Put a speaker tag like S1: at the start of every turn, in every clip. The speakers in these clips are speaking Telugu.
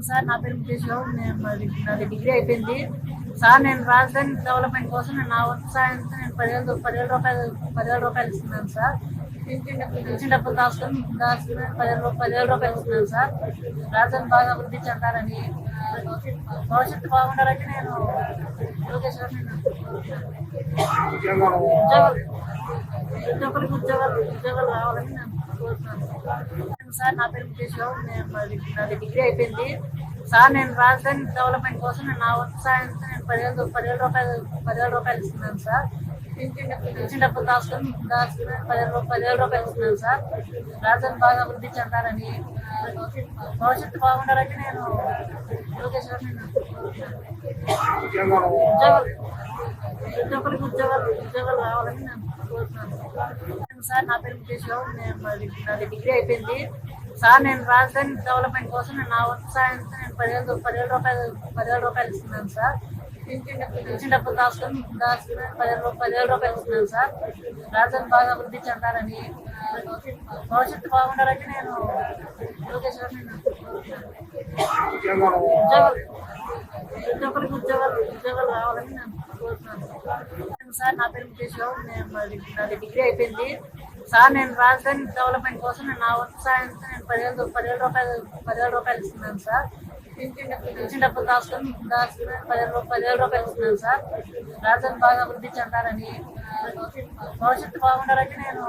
S1: సార్ నా పేరు ముఖేష్ రావు. నాది డిగ్రీ అయిపోయింది. సార్ నేను రాజధాని డెవలప్మెంట్ కోసం నా వంతు సాయంతో నేను 10,000 రూపాయలు ఇస్తున్నాను సార్. పెన్షన్ డబ్బులు దాచుకొని 10,000 రూపాయలు ఇస్తున్నాను సార్. రాజధాని బాగా అభివృద్ధి చెందాలని, భవిష్యత్తు బాగుండాలని నేను లోకేష్ గారిని ప్రతి ఒక్కరికి ఉద్యోగాలు రావాలని నేను కోరుతున్నాను. సార్ నా పేరు ముఖేష్ రావు. నాది డిగ్రీ అయిపోయింది. సార్ నేను రాజధాని డెవలప్మెంట్ కోసం నా వంతు సాయంతో నేను 10,000 రూపాయలు ఇస్తున్నాను సార్. పెన్షన్ డబ్బులు దాచుకొని 10,000 రూపాయలు ఇస్తున్నాను సార్. రాజధాని బాగా అభివృద్ధి చెందాలని, భవిష్యత్తు బాగుండాలని నేను లోకేష్ గారిని ప్రతి ఒక్కరికి ఉద్యోగాలు రావాలని నేను కోరుతున్నాను. సార్ నా పేరు ముఖేష్ రావు. నాది డిగ్రీ అయిపోయింది. సార్ నేను రాజధాని డెవలప్మెంట్ కోసం నా వంతు సాయంతో నేను 10,000 రూపాయలు ఇస్తున్నాను సార్. పెన్షన్ డబ్బులు దాచుకొని 10,000 రూపాయలు ఇస్తున్నాను సార్. రాజధాని బాగా అభివృద్ధి చెందాలని, భవిష్యత్తు బాగుండాలని నేను లోకేష్ గారిని ప్రతి ఒక్కరికి ఉద్యోగాలు రావాలని నేను కోరుతున్నాను. సార్ నా పేరు ముఖేష్ రావు. నాది డిగ్రీ అయిపోయింది. సార్ నేను రాజధాని డెవలప్మెంట్ కోసం నా వంతు సాయంతో నేను 10,000 రూపాయలు ఇస్తున్నాను సార్. పెన్షన్ డబ్బులు దాచుకొని 10,000 రూపాయలు ఇస్తున్నాను సార్. రాజధాని బాగా అభివృద్ధి చెందాలని, భవిష్యత్తు బాగుండాలని నేను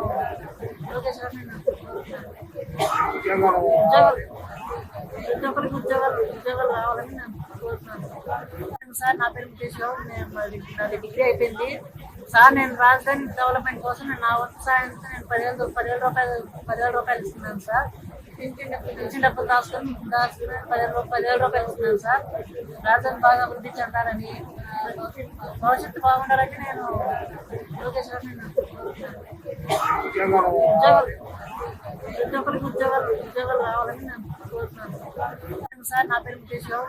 S1: లోకేష్ గారిని ప్రతి ఒక్కరికి ఉద్యోగాలు రావాలని నేను కోరుతున్నాను. సార్ నా పేరు ముఖేష్ రావు. నాది డిగ్రీ అయిపోయింది. సార్ నేను రాజధాని డెవలప్మెంట్ కోసం నా వంతు సాయంతో నేను 10,000 రూపాయలు ఇస్తున్నాను సార్. పెన్షన్ డబ్బులు దాచుకొని 10,000 రూపాయలు ఇస్తున్నాను సార్. రాజధాని బాగా అభివృద్ధి చెందాలని, భవిష్యత్తు బాగుండాలని నేను లోకేష్ గారిని ప్రతి ఒక్కరికి ఉద్యోగాలు రావాలని నేను కోరుతున్నాను. సార్ నా పేరు ముఖేష్ రావు.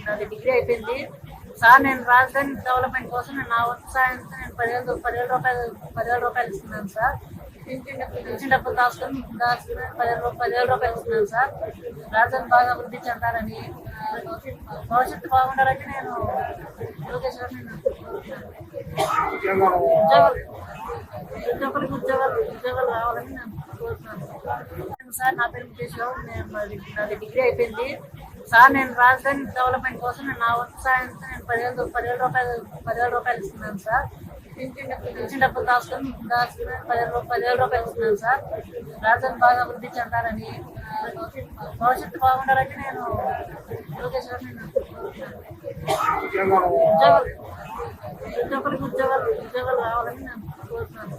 S1: నాది డిగ్రీ అయిపోయింది. సార్ నేను రాజధాని డెవలప్మెంట్ కోసం నా వంతు సాయంతో నేను 10,000 రూపాయలు ఇస్తున్నాను సార్. పెన్షన్ డబ్బులు దాచుకొని 10,000 రూపాయలు ఇస్తున్నాను సార్. రాజధాని బాగా అభివృద్ధి చెందాలని, భవిష్యత్తు బాగుండాలని నేను లోకేష్ గారిని ప్రతి ఒక్కరికి ఉద్యోగాలు రావాలని నేను కోరుతున్నాను. సార్ నా పేరు ముఖేష్ రావు. నాది డిగ్రీ అయిపోయింది. సార్ నేను రాజధాని డెవలప్మెంట్ కోసం నా వంతు సాయంతో నేను 10,000 రూపాయలు ఇస్తున్నాను సార్. పెన్షన్ డబ్బులు దాచుకొని 10,000 రూపాయలు ఇస్తున్నాను సార్. రాజధాని బాగా అభివృద్ధి చెందాలని, భవిష్యత్తు బాగుండాలని నేను లోకేష్ గారిని ప్రతి ఒక్కరికి ఉద్యోగాలు రావాలని నేను కోరుతున్నాను.